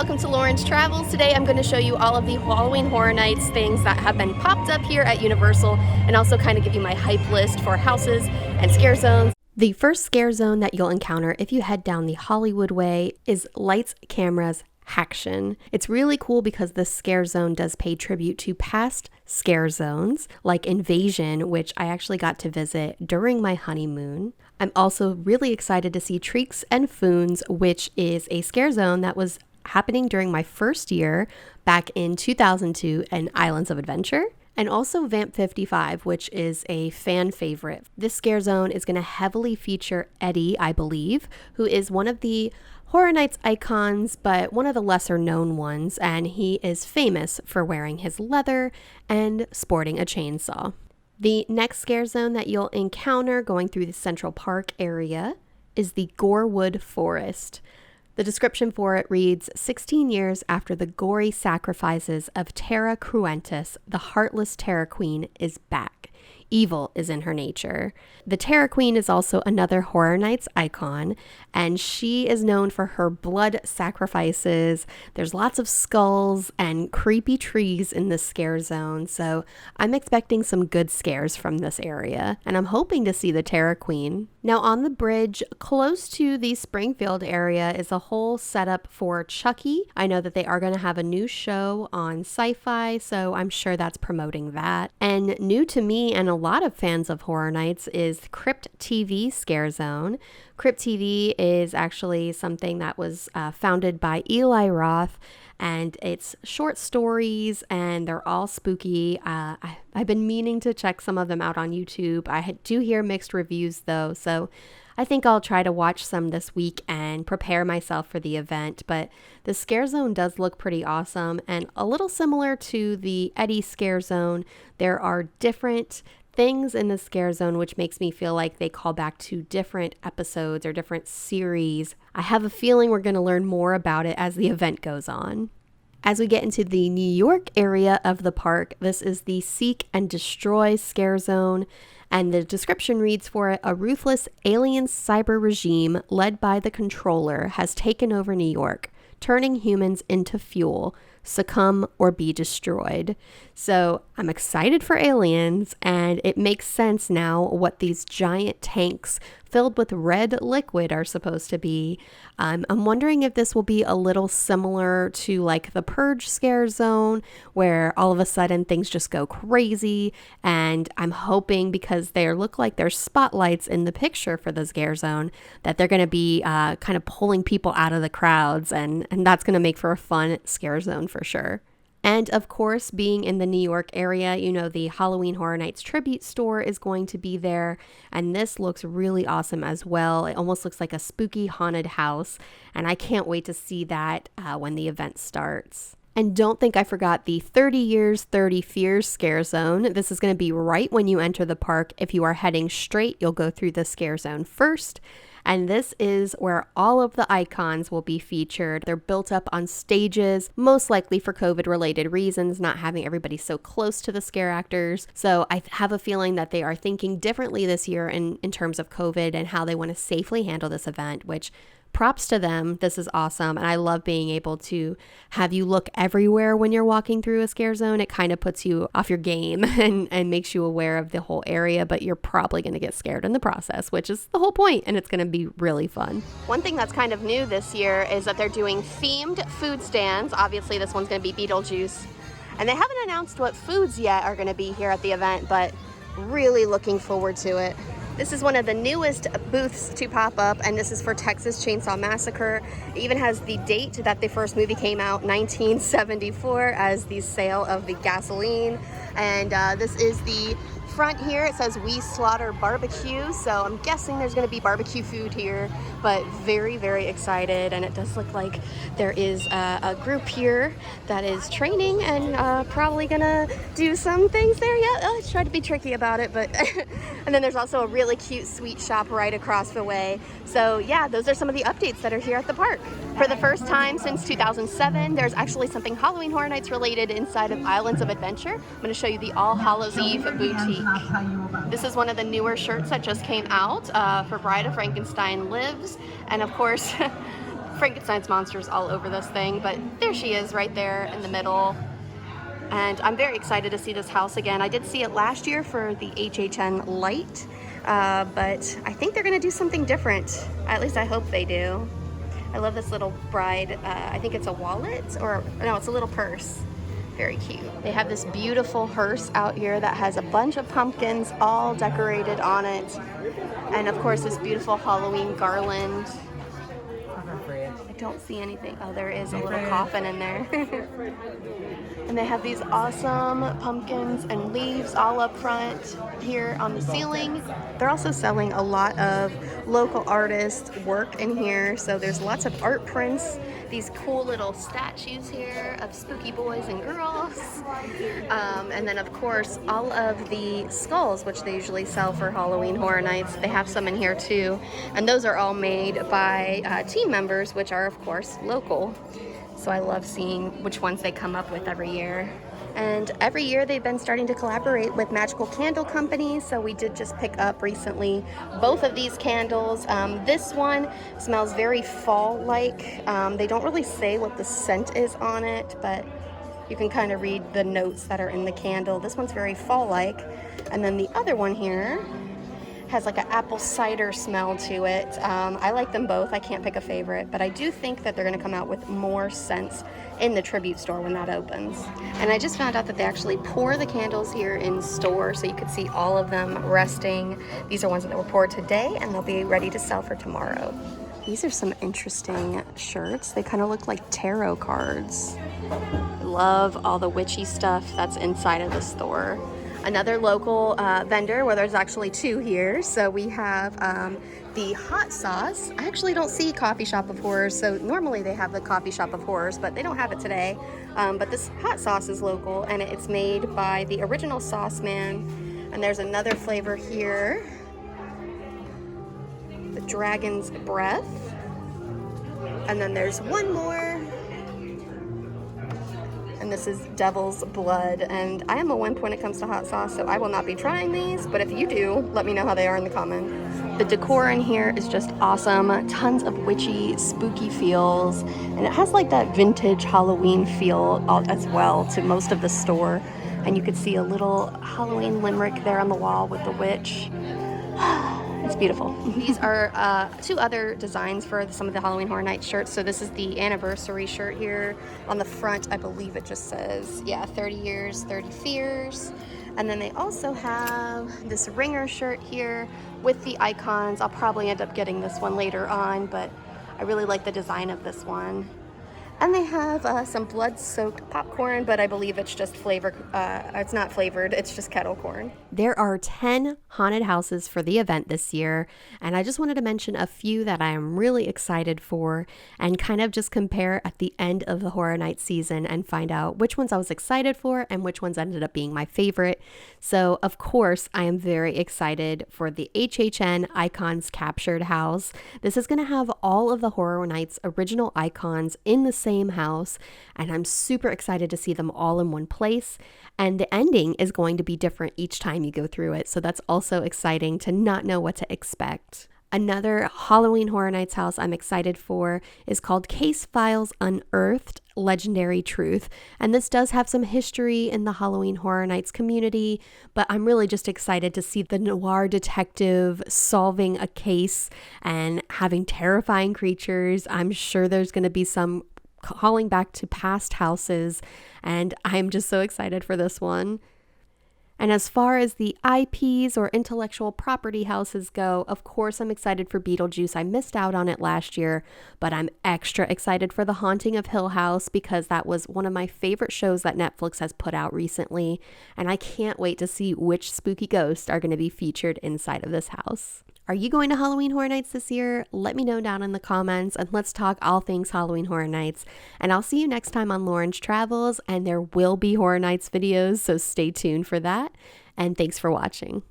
welcome to Lauren's Travels. Today I'm going to show you all of the Halloween Horror Nights things that have been popped up here at Universal, and also kind of give you my hype list for houses and scare zones. The first scare zone that you'll encounter if you head down the Hollywood Way is Lights, Cameras, HHN. It's really cool because this scare zone does pay tribute to past scare zones like Invasion, which I actually got to visit during my honeymoon. I'm also really excited to see Treeks and Foons, which is a scare zone that was happening during my first year back in 2002 in Islands of Adventure. And also Vamp 55, which is a fan favorite. This scare zone is going to heavily feature Eddie, I believe, who is one of the Horror Nights icons, but one of the lesser known ones, and he is famous for wearing his leather and sporting a chainsaw. The next scare zone that you'll encounter going through the Central Park area is the Gorewood Forest. The description for it reads, 16 years after the gory sacrifices of Terra Cruentus, the heartless Terror Queen is back. Evil is in her nature. The Terror Queen is also another Horror Nights icon, and she is known for her blood sacrifices. There's lots of skulls and creepy trees in this scare zone, so I'm expecting some good scares from this area, and I'm hoping to see the Terror Queen. Now on the bridge close to the Springfield area is a whole setup for Chucky. I know that they are going to have a new show on Sci-Fi, so I'm sure that's promoting that. And new to me and a lot of fans of Horror Nights is Crypt TV Scare Zone. Crypt TV is actually something that was founded by Eli Roth, and it's short stories and they're all spooky. I've been meaning to check some of them out on YouTube. I do hear mixed reviews though, so I think I'll try to watch some this week and prepare myself for the event. But the scare zone does look pretty awesome, and a little similar to the Eddie scare zone. There are different things in the scare zone which makes me feel like they call back to different episodes or different series. I have a feeling we're going to learn more about it as the event goes on. As we get into the New York area of the park, this is the Seek and Destroy scare zone. And the description reads for it, a ruthless alien cyber regime led by the controller has taken over New York, turning humans into fuel, succumb or be destroyed. So I'm excited for aliens, and it makes sense now what these giant tanks filled with red liquid are supposed to be. I'm wondering if this will be a little similar to like the Purge scare zone, where all of a sudden things just go crazy. And I'm hoping, because they look like there's spotlights in the picture for the scare zone, that they're going to be kind of pulling people out of the crowds, and that's going to make for a fun scare zone for sure. And of course, being in the New York area, you know, the Halloween Horror Nights tribute store is going to be there. And this looks really awesome as well. It almost looks like a spooky haunted house. And I can't wait to see that when the event starts. And don't think I forgot the 30 Years, 30 Fears scare zone. This is going to be right when you enter the park. If you are heading straight, you'll go through the scare zone first. And this is where all of the icons will be featured. They're built up on stages, most likely for COVID-related reasons, not having everybody so close to the scare actors. So I have a feeling that they are thinking differently this year in terms of COVID and how they want to safely handle this event, which props to them. This is awesome. And I love being able to have you look everywhere when you're walking through a scare zone. It kind of puts you off your game and makes you aware of the whole area, but you're probably going to get scared in the process, which is the whole point, and it's going to be really fun. One thing that's kind of new this year is that they're doing themed food stands. Obviously, this one's going to be Beetlejuice. And they haven't announced what foods yet are going to be here at the event, but really looking forward to it. This is one of the newest booths to pop up, and this is for Texas Chainsaw Massacre. It even has the date that the first movie came out, 1974, as the sale of the gasoline. And this is the front here. It says We Slaughter Barbecue, so I'm guessing there's going to be barbecue food here, but very, very excited. And it does look like there is a group here that is training and probably gonna do some things there. Yeah, let's try to be tricky about it, but and then there's also a really cute sweet shop right across the way. So yeah, those are some of the updates that are here at the park. For the first time since 2007, there's actually something Halloween Horror Nights related inside of Islands of Adventure. I'm going to show you the All Hallows Eve Boutique. This is one of the newer shirts that just came out for Bride of Frankenstein Lives. And of course, Frankenstein's monsters all over this thing, but there she is right there in the middle. And I'm very excited to see this house again. I did see it last year for the HHN light, but I think they're gonna do something different. At least I hope they do. I love this little bride. I think it's a wallet, or no, it's a little purse. Very cute. They have this beautiful hearse out here that has a bunch of pumpkins all decorated on it. And of course, this beautiful Halloween garland. I don't see anything. Oh, there is a little coffin in there. And they have these awesome pumpkins and leaves all up front here on the ceiling. They're also selling a lot of local artists' work in here. So there's lots of art prints, these cool little statues here of spooky boys and girls. And then of course, all of the skulls, which they usually sell for Halloween Horror Nights, they have some in here too. And those are all made by team members, which are of course local. So I love seeing which ones they come up with every year. And every year they've been starting to collaborate with magical candle companies. So we did just pick up recently both of these candles. This one smells very fall-like. They don't really say what the scent is on it, but you can kind of read the notes that are in the candle. This one's very fall-like. And then the other one here has like an apple cider smell to it. I like them both. I can't pick a favorite, but I do think that they're gonna come out with more scents in the tribute store when that opens. And I just found out that they actually pour the candles here in store, so you could see all of them resting. These are ones that were poured today, and they'll be ready to sell for tomorrow. These are some interesting shirts. They kind of look like tarot cards. I love all the witchy stuff that's inside of the store. Another local vendor, where there's actually two here. So we have the hot sauce. I actually don't see Coffee Shop of Horrors, so normally they have the Coffee Shop of Horrors, but they don't have it today. But this hot sauce is local, and it's made by the original sauce man. And there's another flavor here, the Dragon's Breath. And then there's one more. And this is Devil's Blood, and I am a wimp when it comes to hot sauce, so I will not be trying these, but if you do, let me know how they are in the comments. The decor in here is just awesome. Tons of witchy, spooky feels, and it has like that vintage Halloween feel as well to most of the store. And you could see a little Halloween limerick there on the wall with the witch. It's beautiful. These are two other designs for some of the Halloween Horror Nights shirts. So this is the anniversary shirt here. On the front, I believe it just says, yeah, 30 years, 30 fears. And then they also have this ringer shirt here with the icons. I'll probably end up getting this one later on, but I really like the design of this one. And they have some blood-soaked popcorn, but I believe it's just flavored. It's not flavored, it's just kettle corn. There are 10 haunted houses for the event this year, and I just wanted to mention a few that I am really excited for and kind of just compare at the end of the Horror Night season and find out which ones I was excited for and which ones ended up being my favorite. So, of course, I am very excited for the HHN Icons Captured House. This is going to have all of the Horror Nights original icons in the same house, and I'm super excited to see them all in one place. And the ending is going to be different each time you go through it, so that's also exciting to not know what to expect. Another Halloween Horror Nights house I'm excited for is called Case Files Unearthed Legendary Truth, and this does have some history in the Halloween Horror Nights community, but I'm really just excited to see the noir detective solving a case and having terrifying creatures. I'm sure there's going to be some calling back to past houses, and I'm just so excited for this one. And as far as the IPs or intellectual property houses go, of course I'm excited for Beetlejuice. I missed out on it last year, but I'm extra excited for The Haunting of Hill House because that was one of my favorite shows that Netflix has put out recently, and I can't wait to see which spooky ghosts are going to be featured inside of this house. Are you going to Halloween Horror Nights this year? Let me know down in the comments, and let's talk all things Halloween Horror Nights. And I'll see you next time on Lauren's Travels, and there will be Horror Nights videos, so stay tuned for that. And thanks for watching.